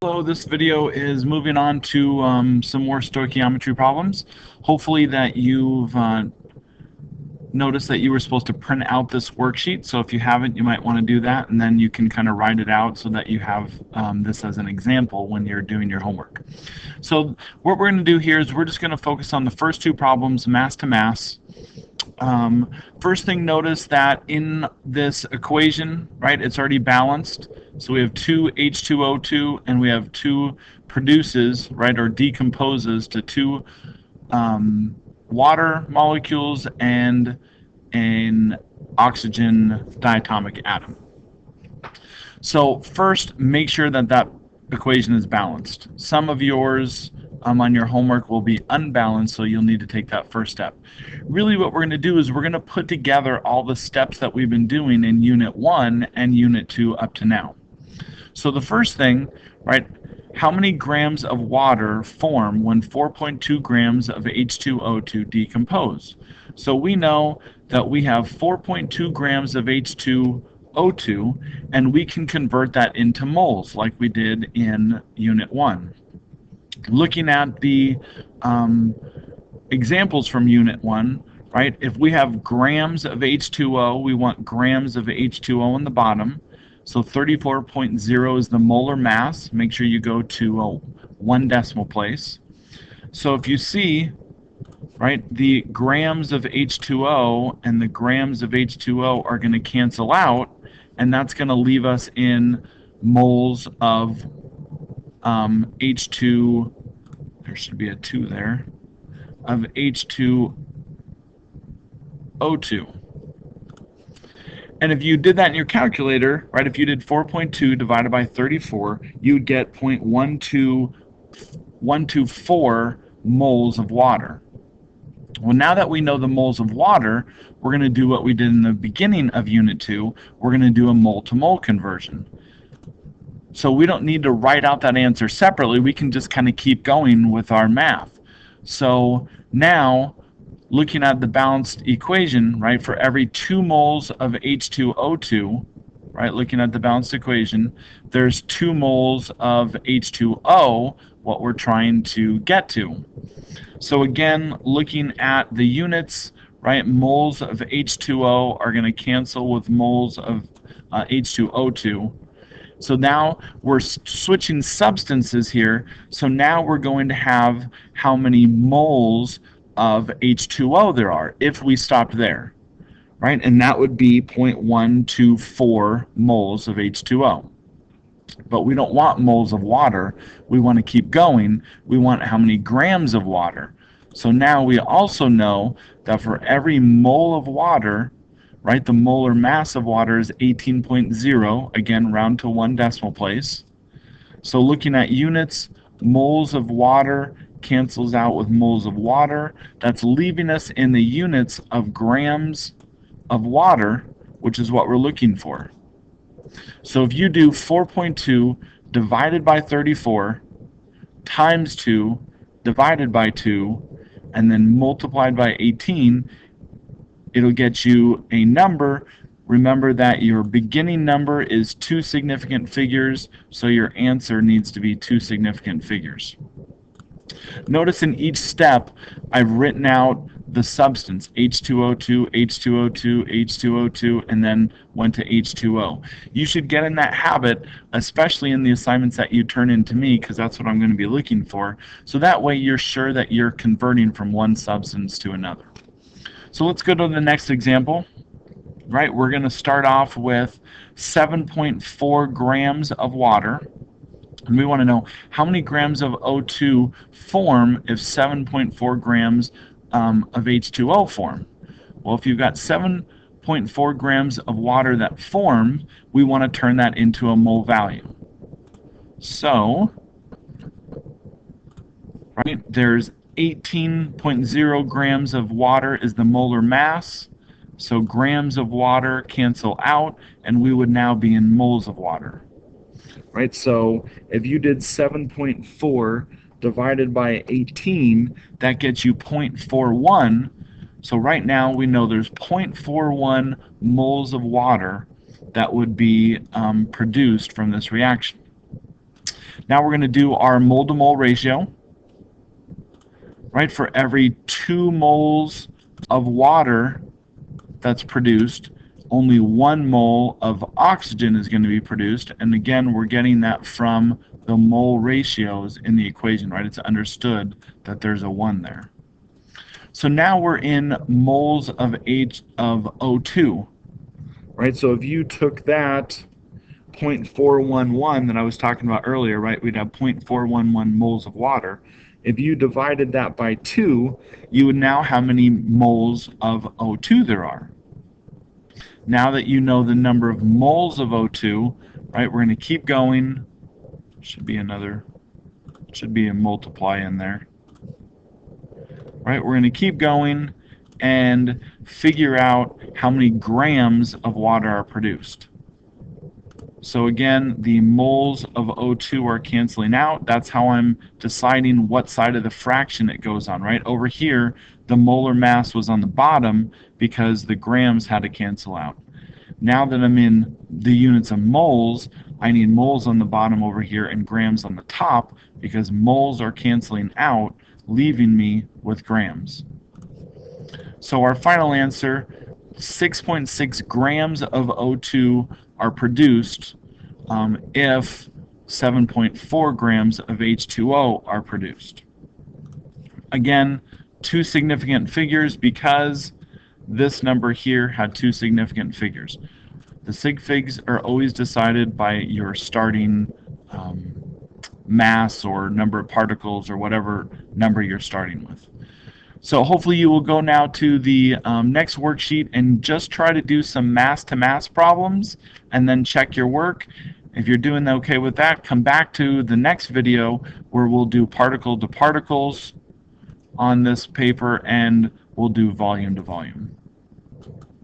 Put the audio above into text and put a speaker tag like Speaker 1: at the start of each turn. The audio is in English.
Speaker 1: Hello, this video is moving on to some more stoichiometry problems. Hopefully that you've noticed that you were supposed to print out this worksheet, so if you haven't, you might want to do that, and then you can kind of write it out so that you have this as an example when you're doing your homework. So what we're going to do here is we're just going to focus on the first two problems, mass to mass. First thing, notice that in this equation, right, it's already balanced. So we have two H2O2 and we have two produces, right, or decomposes to two water molecules and an oxygen diatomic atom. So first, make sure that that equation is balanced. Some of yours on your homework will be unbalanced, so you'll need to take that first step. Really what we're going to do is we're going to put together all the steps that we've been doing in Unit 1 and Unit 2 up to now. So the first thing, right, how many grams of water form when 4.2 grams of H2O2 decompose? So we know that we have 4.2 grams of H2O2, and we can convert that into moles like we did in Unit 1. Looking at the examples from Unit 1, right, if we have grams of H2O, we want grams of H2O on the bottom. So 34.0 is the molar mass. Make sure you go to 1 decimal place. So if you see, right, the grams of H2O and the grams of H2O are going to cancel out, and that's going to leave us in moles of H2, there should be a 2 there, of H2O2. And if you did that in your calculator, right, if you did 4.2 divided by 34, you would get 0.124 moles of water. Well, now that we know the moles of water, we're going to do what we did in the beginning of Unit 2. We're going to do a mole-to-mole conversion. So we don't need to write out that answer separately. We can just kind of keep going with our math. So now, looking at the balanced equation, right, for every 2 moles of H2O2, right, looking at the balanced equation, there's 2 moles of H2O, what we're trying to get to. So again, looking at the units, right, moles of H2O are going to cancel with moles of H2O2. So now we're switching substances here. So now we're going to have how many moles of H2O there are if we stopped there, right? And that would be 0.124 moles of H2O. But we don't want moles of water. We want to keep going. We want how many grams of water. So now we also know that for every mole of water, right, the molar mass of water is 18.0, again, round to 1 decimal place. So looking at units, moles of water cancels out with moles of water. That's leaving us in the units of grams of water, which is what we're looking for. So if you do 4.2 divided by 34 times 2 divided by 2 and then multiplied by 18, it'll get you a number. Remember that your beginning number is 2 significant figures, so your answer needs to be 2 significant figures. Notice in each step, I've written out the substance, H2O2, H2O2, H2O2, and then went to H2O. You should get in that habit, especially in the assignments that you turn in to me, because that's what I'm going to be looking for. So that way you're sure that you're converting from one substance to another. So let's go to the next example. Right, we're going to start off with 7.4 grams of water. And we want to know how many grams of O2 form if 7.4 grams of H2O form. Well, if you've got 7.4 grams of water that form, we want to turn that into a mole value. So, right, there's 18.0 grams of water is the molar mass. So grams of water cancel out, and we would now be in moles of water. Right, so if you did 7.4 divided by 18, that gets you 0.41. So right now we know there's 0.41 moles of water that would be produced from this reaction. Now we're going to do our mole to mole ratio. Right, for every 2 moles of water that's produced, only 1 mole of oxygen is going to be produced. And again, we're getting that from the mole ratios in the equation, right? It's understood that there's a 1 there. So now we're in moles of O2, right? So if you took that 0.411 that I was talking about earlier, right? We'd have 0.411 moles of water. If you divided that by 2, you would now how many moles of O2 there are. Now that you know the number of moles of O2, right, we're going to keep going. Should be a multiply in there. Right, we're going to keep going and figure out how many grams of water are produced. So again, the moles of O2 are canceling out. That's how I'm deciding what side of the fraction it goes on, right? Over here, the molar mass was on the bottom because the grams had to cancel out. Now that I'm in the units of moles, I need moles on the bottom over here and grams on the top because moles are canceling out, leaving me with grams. So our final answer, 6.6 grams of O2 are produced if 7.4 grams of H2O are produced. Again, 2 significant figures because this number here had 2 significant figures. The sig figs are always decided by your starting mass or number of particles or whatever number you're starting with. So hopefully you will go now to the next worksheet and just try to do some mass-to-mass problems and then check your work. If you're doing okay with that, come back to the next video where we'll do particle to particles on this paper and we'll do volume to volume.